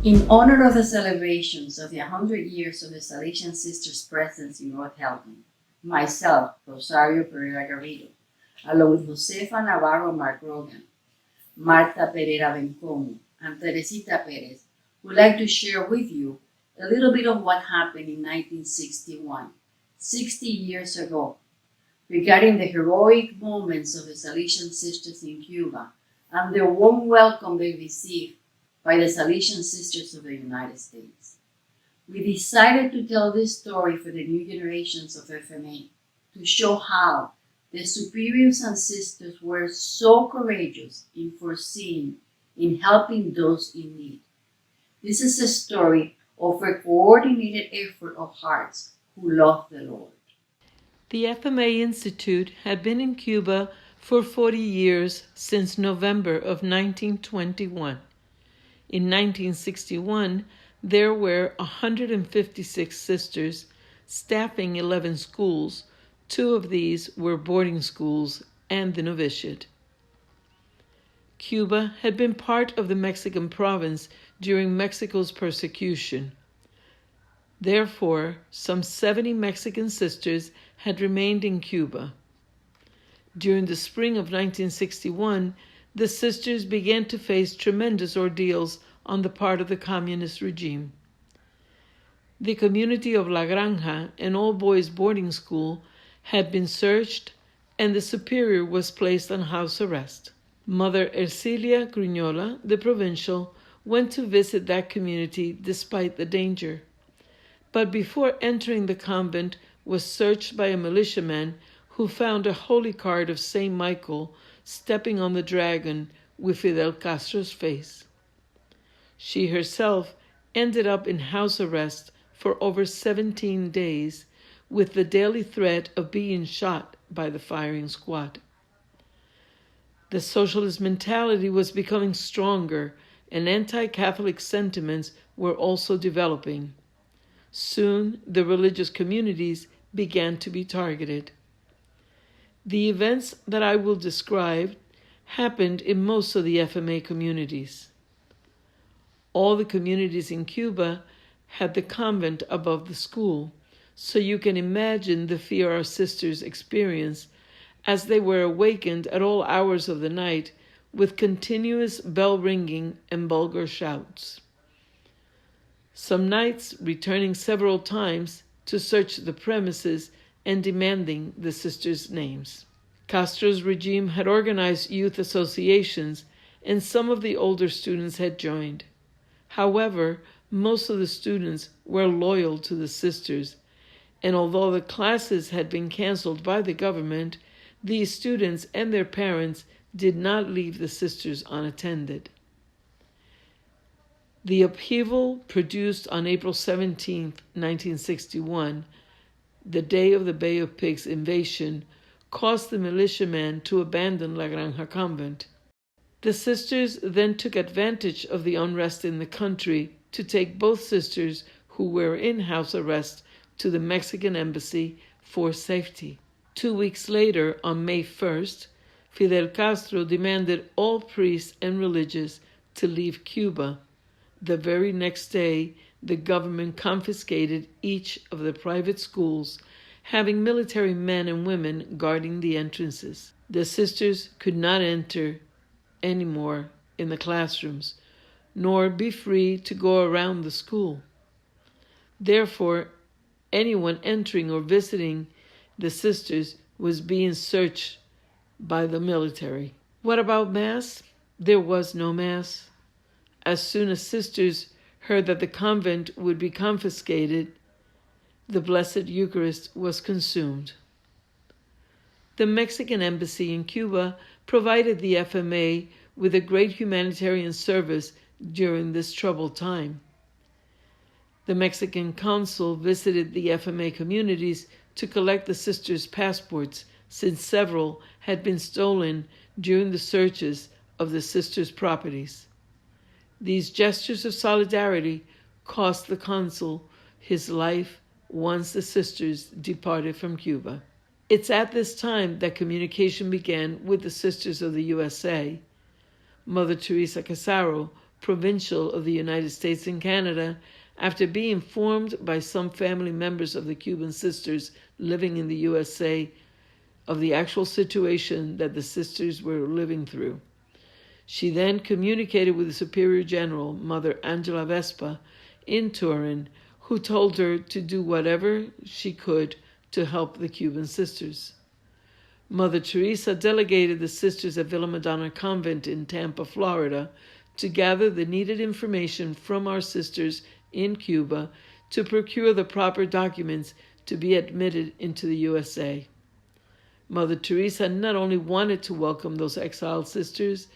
In honor of the celebrations of the 100 years of the Salesian Sisters' presence in North Haledon, myself, Rosario Pereira Garrido, along with Josefa Navarro Margrogan, Marta Pereira Bencomo, and Teresita Perez, would like to share with you a little bit of what happened in 1961, 60 years ago, regarding the heroic moments of the Salesian Sisters in Cuba and the warm welcome they received by the Salesian Sisters of the United States. We decided to tell this story for the new generations of FMA to show how the superiors and sisters were so courageous in foreseeing, in helping those in need. This is a story of a coordinated effort of hearts who love the Lord. The FMA Institute had been in Cuba for 40 years since November of 1921. In 1961, there were 156 sisters, staffing 11 schools. 2 of these were boarding schools and the novitiate. Cuba had been part of the Mexican province during Mexico's persecution. Therefore, some 70 Mexican sisters had remained in Cuba. During the spring of 1961, the sisters began to face tremendous ordeals on the part of the communist regime. The community of La Granja, an all-boys boarding school, had been searched, and the superior was placed on house arrest. Mother Ercilia Griñola, the provincial, went to visit that community despite the danger. But before entering the convent, was searched by a militiaman who found a holy card of Saint Michael stepping on the dragon with Fidel Castro's face. She herself ended up in house arrest for over 17 days, with the daily threat of being shot by the firing squad. The socialist mentality was becoming stronger, and anti-Catholic sentiments were also developing. Soon, the religious communities began to be targeted. The events that I will describe happened in most of the FMA communities. All the communities in Cuba had the convent above the school, so you can imagine the fear our sisters experienced as they were awakened at all hours of the night with continuous bell ringing and vulgar shouts. Some nights returning several times to search the premises and demanding the sisters' names. Castro's regime had organized youth associations, and some of the older students had joined. However, most of the students were loyal to the sisters, and although the classes had been canceled by the government, these students and their parents did not leave the sisters unattended. The upheaval produced on April 17, 1961, the day of the Bay of Pigs invasion, caused the militiamen to abandon La Granja convent. The sisters then took advantage of the unrest in the country to take both sisters who were in house arrest to the Mexican embassy for safety. 2 weeks later, on May 1st, Fidel Castro demanded all priests and religious to leave Cuba. The very next day, the government confiscated each of the private schools, having military men and women guarding the entrances. The sisters could not enter anymore in the classrooms, nor be free to go around the school. Therefore, anyone entering or visiting the sisters was being searched by the military. What about Mass? There was no Mass. As soon as sisters heard that the convent would be confiscated, the Blessed Eucharist was consumed. The Mexican embassy in Cuba provided the FMA with a great humanitarian service during this troubled time. The Mexican consul visited the FMA communities to collect the sisters' passports, since several had been stolen during the searches of the sisters' properties. These gestures of solidarity cost the consul his life once the sisters departed from Cuba. It's at this time that communication began with the Sisters of the USA. Mother Teresa Castro provincial of the United States and Canada after being informed by some family members of the Cuban sisters living in the USA of the actual situation that the sisters were living through. She then communicated with the Superior General, Mother Angela Vespa, in Turin, who told her to do whatever she could to help the Cuban sisters. Mother Teresa delegated the sisters at Villa Madonna Convent in Tampa, Florida, to gather the needed information from our sisters in Cuba to procure the proper documents to be admitted into the USA. Mother Teresa not only wanted to welcome those exiled sisters,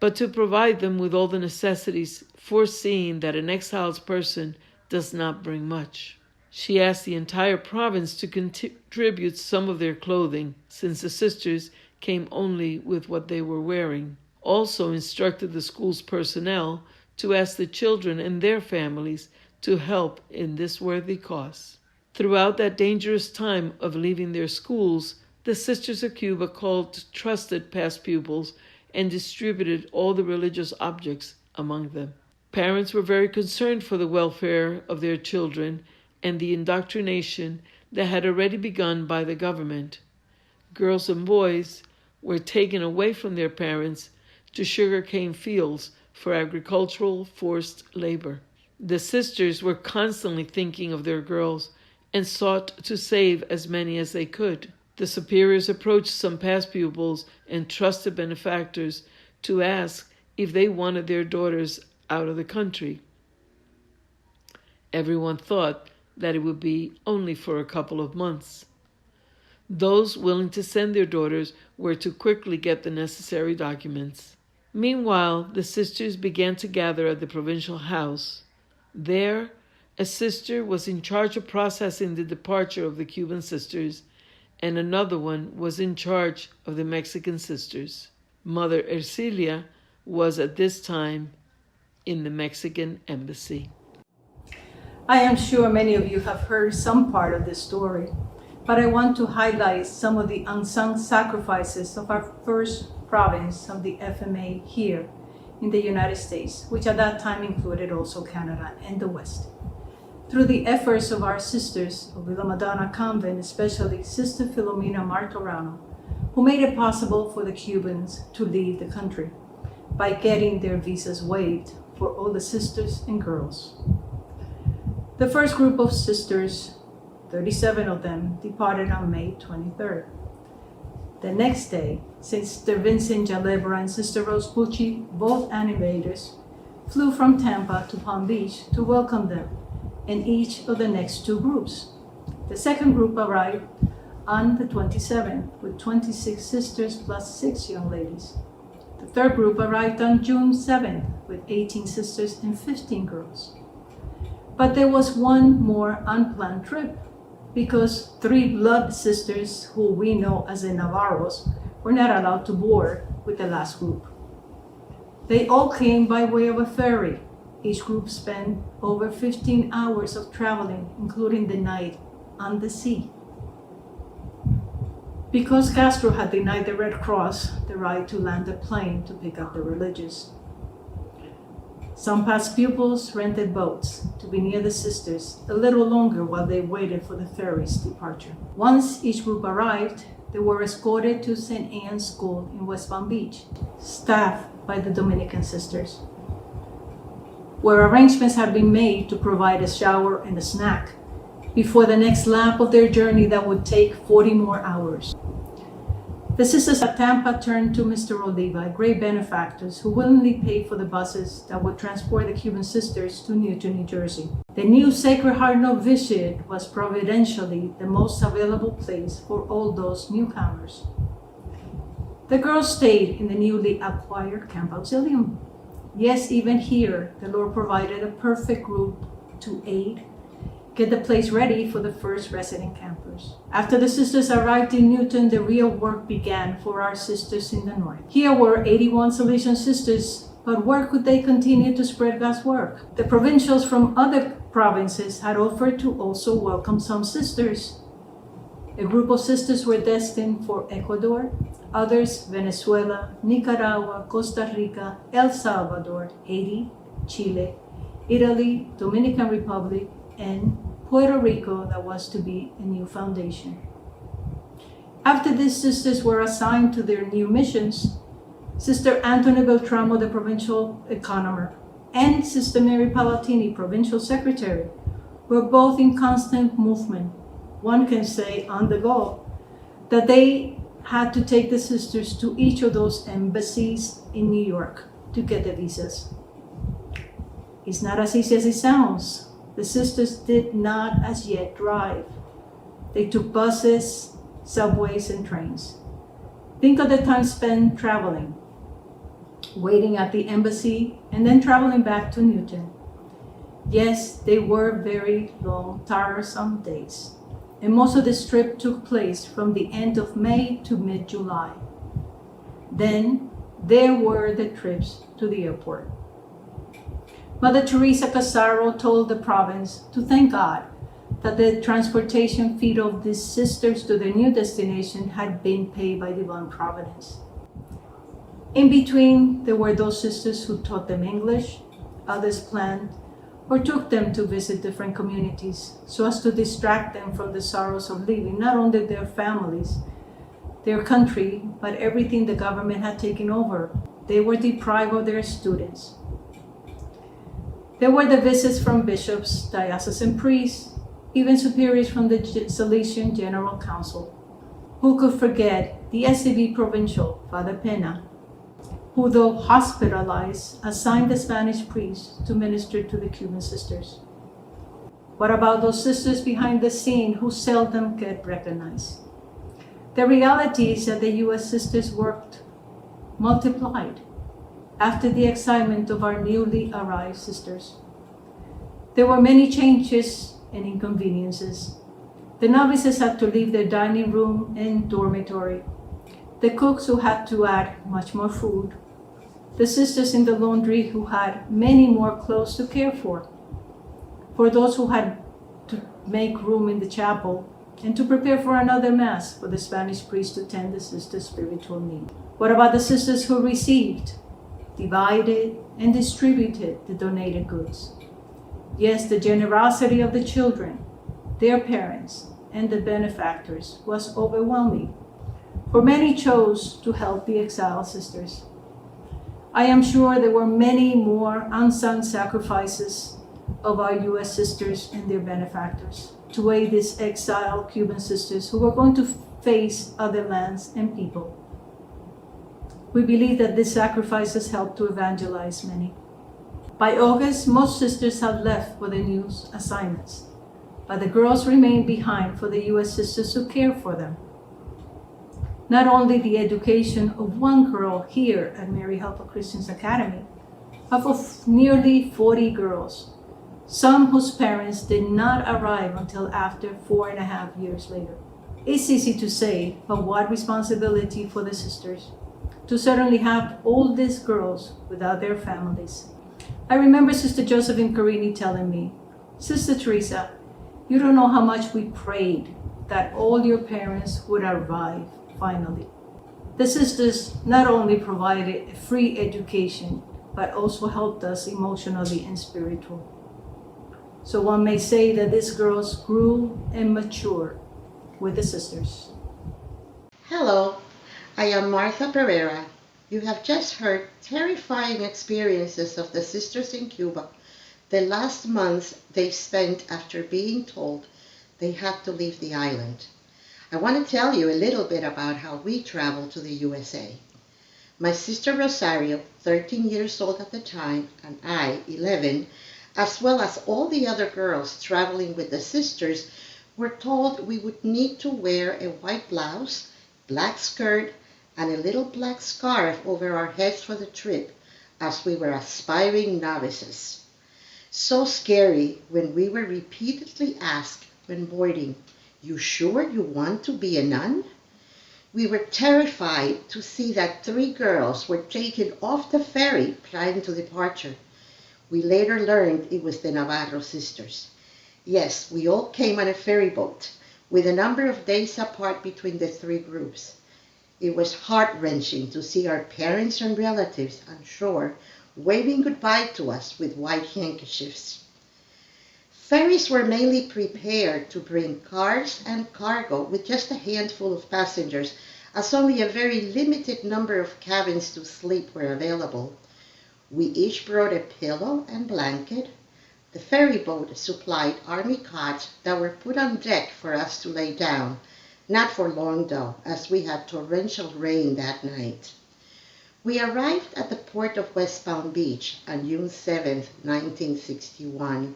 but to provide them with all the necessities, foreseeing that an exiled person does not bring much. She asked the entire province to contribute some of their clothing, since the sisters came only with what they were wearing. Also instructed the school's personnel to ask the children and their families to help in this worthy cause. Throughout that dangerous time of leaving their schools, the Sisters of Cuba called trusted past pupils and distributed all the religious objects among them. Parents were very concerned for the welfare of their children and the indoctrination that had already begun by the government. Girls and boys were taken away from their parents to sugarcane fields for agricultural forced labor. The sisters were constantly thinking of their girls and sought to save as many as they could. The superiors approached some past pupils and trusted benefactors to ask if they wanted their daughters out of the country. Everyone thought that it would be only for a couple of months. Those willing to send their daughters were to quickly get the necessary documents. Meanwhile, the sisters began to gather at the provincial house. There, a sister was in charge of processing the departure of the Cuban sisters, and another one was in charge of the Mexican sisters. Mother Ercilia was at this time in the Mexican embassy. I am sure many of you have heard some part of this story, but I want to highlight some of the unsung sacrifices of our first province of the FMA here in the United States, which at that time included also Canada and the West. Through the efforts of our sisters of Villa Madonna Convent, especially Sister Filomena Martorano, who made it possible for the Cubans to leave the country by getting their visas waived for all the sisters and girls. The first group of sisters, 37 of them, departed on May 23rd. The next day, Sister Vincent Jalebra and Sister Rose Pucci, both animators, flew from Tampa to Palm Beach to welcome them and each of the next two groups. The second group arrived on the 27th with 26 sisters plus 6 young ladies. The third group arrived on June 7th with 18 sisters and 15 girls. But there was one more unplanned trip because 3 blood sisters, who we know as the Navarros, were not allowed to board with the last group. They all came by way of a ferry. Each group spent over 15 hours of traveling, including the night on the sea. Because Castro had denied the Red Cross the right to land a plane to pick up the religious. Some past pupils rented boats to be near the sisters a little longer while they waited for the ferry's departure. Once each group arrived, they were escorted to St. Anne's School in West Palm Beach, staffed by the Dominican sisters, where arrangements had been made to provide a shower and a snack before the next lap of their journey that would take 40 more hours. The sisters at Tampa turned to Mr. Oliva, great benefactors who willingly paid for the buses that would transport the Cuban sisters to Newton, New Jersey. The new Sacred Heart Novitiate was providentially the most available place for all those newcomers. The girls stayed in the newly acquired Camp Auxilium. Yes, even here, the Lord provided a perfect group to aid, get the place ready for the first resident campers. After the sisters arrived in Newton, the real work began for our sisters in the north. Here were 81 Salesian Sisters, but where could they continue to spread God's work? The provincials from other provinces had offered to also welcome some sisters. A group of sisters were destined for Ecuador, Others, Venezuela, Nicaragua, Costa Rica, El Salvador, Haiti, Chile, Italy, Dominican Republic, and Puerto Rico, that was to be a new foundation. After these sisters were assigned to their new missions, Sister Antonia Beltramo, the provincial economer, and Sister Mary Palatini, provincial secretary, were both in constant movement. One can say on the go, that they had to take the sisters to each of those embassies in New York to get the visas. It's not as easy as it sounds. The sisters did not as yet drive. They took buses, subways, and trains. Think of the time spent traveling, waiting at the embassy, and then traveling back to Newton. Yes, they were very long, tiresome days. And most of this trip took place from the end of May to mid-July. Then there were the trips to the airport. Mother Teresa Castro told the province to thank God that the transportation fee of these sisters to their new destination had been paid by divine providence. In between, there were those sisters who taught them English, others planned or took them to visit different communities so as to distract them from the sorrows of leaving not only their families, their country, but everything the government had taken over. They were deprived of their students. There were the visits from bishops, diocesan priests, even superiors from the Salesian General Council. Who could forget the SCB provincial, Father Pena, who, though hospitalized, assigned the Spanish priest to minister to the Cuban sisters? What about those sisters behind the scene who seldom get recognized? The reality is that the U.S. sisters worked, multiplied, after the excitement of our newly arrived sisters. There were many changes and inconveniences. The novices had to leave their dining room and dormitory. The cooks who had to add much more food. The sisters in the laundry who had many more clothes to care for. For those who had to make room in the chapel and to prepare for another mass for the Spanish priest to tend the sisters' spiritual need. What about the sisters who received, divided, and distributed the donated goods? Yes, the generosity of the children, their parents, and the benefactors was overwhelming, for many chose to help the exiled sisters. I am sure there were many more unsung sacrifices of our U.S. sisters and their benefactors to aid these exiled Cuban sisters who were going to face other lands and people. We believe that these sacrifices helped to evangelize many. By August, most sisters had left for their new assignments, but the girls remained behind for the U.S. sisters who cared for them. Not only the education of one girl here at Mary Helper Christian's Academy, but of nearly 40 girls, some whose parents did not arrive until after 4.5 years later. It's easy to say, but what responsibility for the sisters to certainly have all these girls without their families. I remember Sister Josephine Carini telling me, "Sister Teresa, you don't know how much we prayed that all your parents would arrive finally." The sisters not only provided a free education, but also helped us emotionally and spiritually. So one may say that these girls grew and matured with the sisters. Hello, I am Martha Pereira. You have just heard terrifying experiences of the sisters in Cuba, the last months they spent after being told they had to leave the island. I want to tell you a little bit about how we traveled to the USA. My sister Rosario, 13 years old at the time, and I, 11, as well as all the other girls traveling with the sisters, were told we would need to wear a white blouse, black skirt, and a little black scarf over our heads for the trip, as we were aspiring novices. So scary when we were repeatedly asked when boarding, "You sure you want to be a nun?" We were terrified to see that 3 girls were taken off the ferry prior to departure. We later learned it was the Navarro sisters. Yes, we all came on a ferry boat, with a number of days apart between the 3 groups. It was heart-wrenching to see our parents and relatives on shore waving goodbye to us with white handkerchiefs. Ferries were mainly prepared to bring cars and cargo with just a handful of passengers, as only a very limited number of cabins to sleep were available. We each brought a pillow and blanket. The ferry boat supplied army cots that were put on deck for us to lay down, not for long though, as we had torrential rain that night. We arrived at the port of West Palm Beach on June 7, 1961,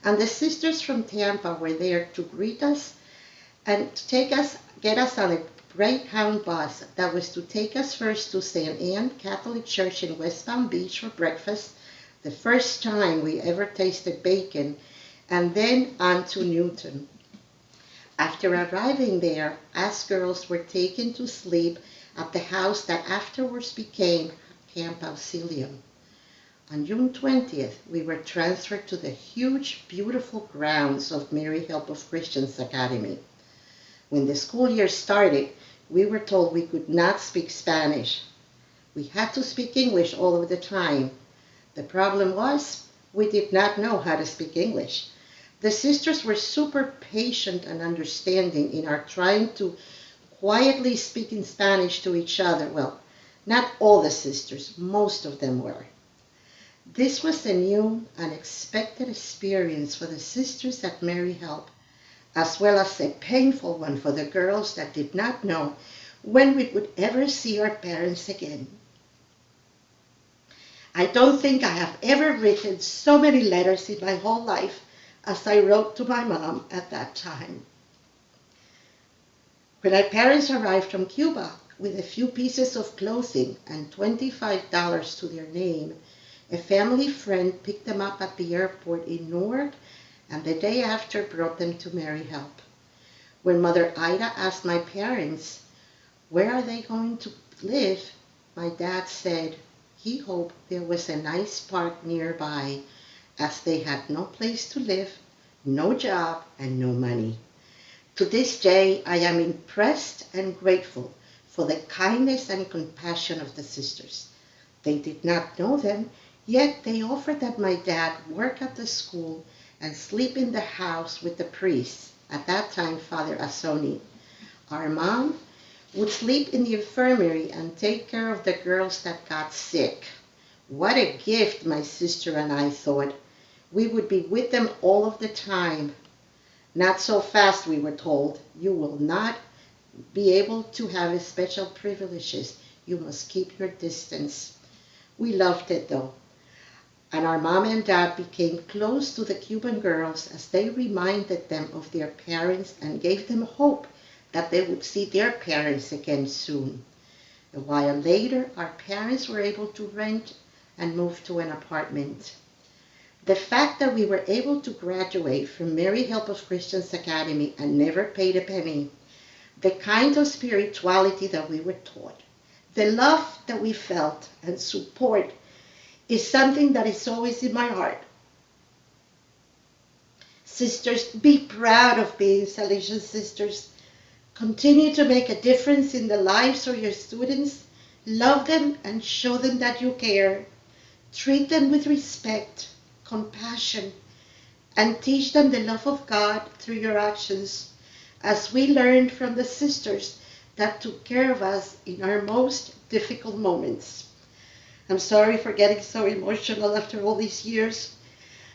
and the sisters from Tampa were there to greet us and to get us on a Greyhound bus that was to take us first to St. Anne Catholic Church in West Palm Beach for breakfast, the first time we ever tasted bacon, and then on to Newton. After arriving there, us girls were taken to sleep at the house that afterwards became Camp Auxilium. On June 20th, we were transferred to the huge, beautiful grounds of Mary Help of Christians Academy. When the school year started, we were told we could not speak Spanish. We had to speak English all of the time. The problem was, we did not know how to speak English. The sisters were super patient and understanding in our trying to quietly speak in Spanish to each other. Well, not all the sisters, most of them were. This was a new, unexpected experience for the sisters at Mary Help, as well as a painful one for the girls that did not know when we would ever see our parents again. I don't think I have ever written so many letters in my whole life as I wrote to my mom at that time. When our parents arrived from Cuba with a few pieces of clothing and $25 to their name, a family friend picked them up at the airport in Newark and the day after brought them to Mary Help. When Mother Ida asked my parents, where are they going to live, my dad said he hoped there was a nice park nearby, as they had no place to live, no job, and no money. To this day, I am impressed and grateful for the kindness and compassion of the sisters. They did not know them, yet they offered that my dad work at the school and sleep in the house with the priest, at that time Father Asoni. Our mom would sleep in the infirmary and take care of the girls that got sick. What a gift, my sister and I thought. We would be with them all of the time. Not so fast, we were told. You will not be able to have special privileges. You must keep your distance. We loved it though. And our mom and dad became close to the Cuban girls as they reminded them of their parents and gave them hope that they would see their parents again soon. A while later, our parents were able to rent and move to an apartment. The fact that we were able to graduate from Mary Help of Christians Academy and never paid a penny, the kind of spirituality that we were taught, the love that we felt and support is something that is always in my heart. Sisters, be proud of being Salesian Sisters. Continue to make a difference in the lives of your students. Love them and show them that you care. Treat them with respect, compassion, and teach them the love of God through your actions, as we learned from the sisters that took care of us in our most difficult moments. I'm sorry for getting so emotional after all these years.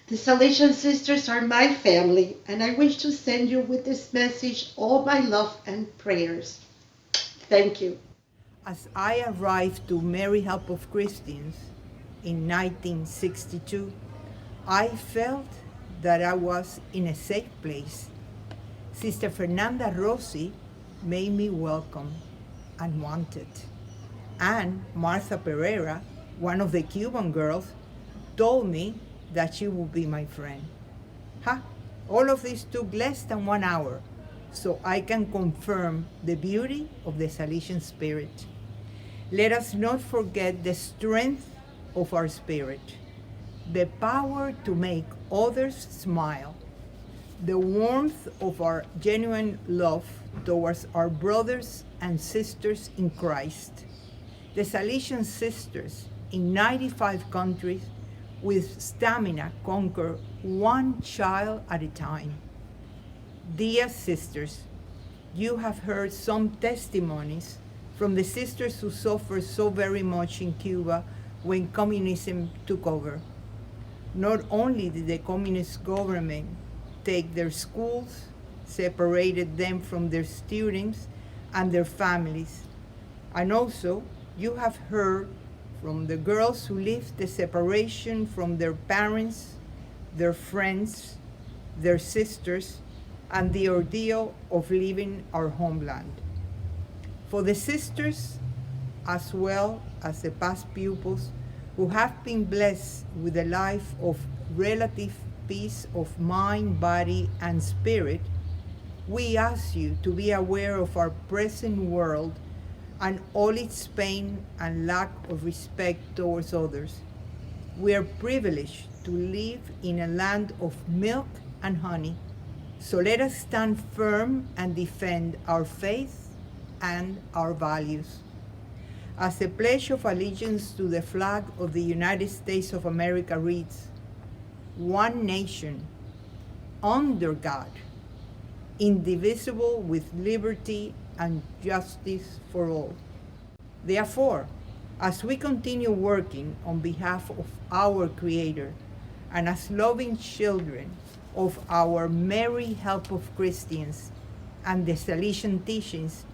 The Salesian Sisters are my family, and I wish to send you with this message all my love and prayers. Thank you. As I arrived to Mary Help of Christians in 1962, I felt that I was in a safe place. Sister Fernanda Rossi made me welcome and wanted. And Martha Pereira, one of the Cuban girls, told me that she would be my friend. All of this took less than 1 hour, so I can confirm the beauty of the Salesian spirit. Let us not forget the strength of our spirit, the power to make others smile, the warmth of our genuine love towards our brothers and sisters in Christ. The Salesian Sisters in 95 countries with stamina conquer one child at a time. Dear sisters, you have heard some testimonies from the sisters who suffered so very much in Cuba when communism took over. Not only did the communist government take their schools, separated them from their students and their families, and also you have heard from the girls who lived the separation from their parents, their friends, their sisters, and the ordeal of leaving our homeland. For the sisters, as well as the past pupils who have been blessed with a life of relative peace of mind, body, and spirit, we ask you to be aware of our present world and all its pain and lack of respect towards others. We are privileged to live in a land of milk and honey, so let us stand firm and defend our faith and our values. As a pledge of allegiance to the flag of the United States of America reads, one nation, under God, indivisible with liberty and justice for all. Therefore, as we continue working on behalf of our Creator and as loving children of our Merry Help of Christians and the Salesian teachings,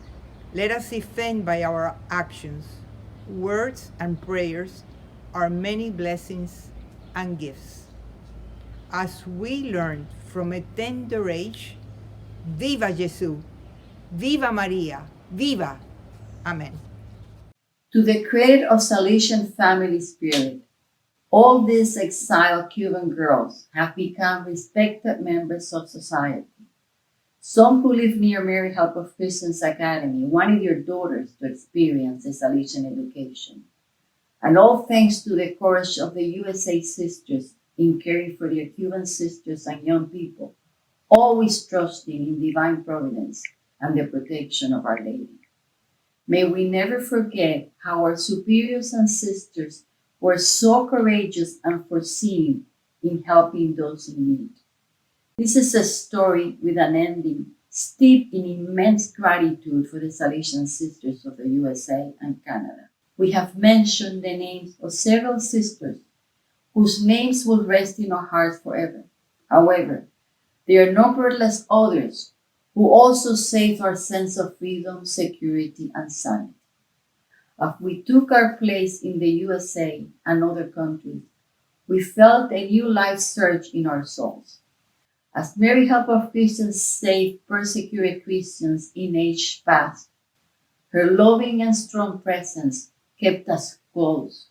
let us defend by our actions, words, and prayers our many blessings and gifts. As we learned from a tender age, Viva Jesús, Viva Maria, Viva, Amen. To the credit of Salesian family spirit, all these exiled Cuban girls have become respected members of society. Some who live near Mary Help of Christians Academy wanted their daughters to experience the Salesian education. And all thanks to the courage of the USA sisters in caring for their Cuban sisters and young people, always trusting in divine providence and the protection of Our Lady. May we never forget how our superiors and sisters were so courageous and foreseeing in helping those in need. This is a story with an ending steeped in immense gratitude for the Salesian Sisters of the USA and Canada. We have mentioned the names of several sisters whose names will rest in our hearts forever. However, there are numberless others who also saved our sense of freedom, security, and sanity. As we took our place in the USA and other countries, we felt a new life surge in our souls. As Mary Help of Christians saved persecuted Christians in age past, her loving and strong presence kept us close,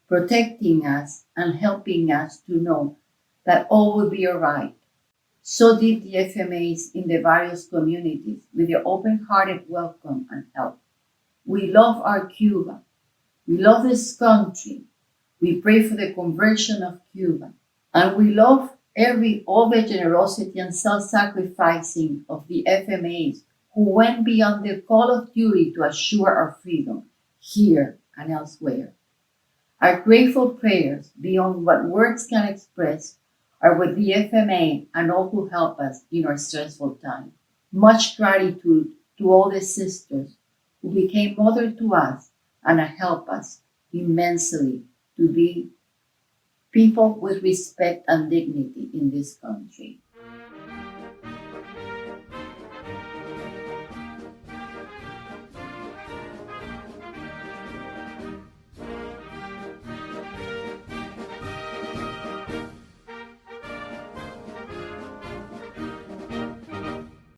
protecting us and helping us to know that all will be all right. So did the FMAs in the various communities with their open-hearted welcome and help. We love our Cuba. We love this country. We pray for the conversion of Cuba. And we love all the generosity and self-sacrificing of the FMAs who went beyond the call of duty to assure our freedom here and elsewhere. Our grateful prayers, beyond what words can express, are with the FMA and all who help us in our stressful time. Much gratitude to all the sisters who became mother to us and help us immensely to be people with respect and dignity in this country.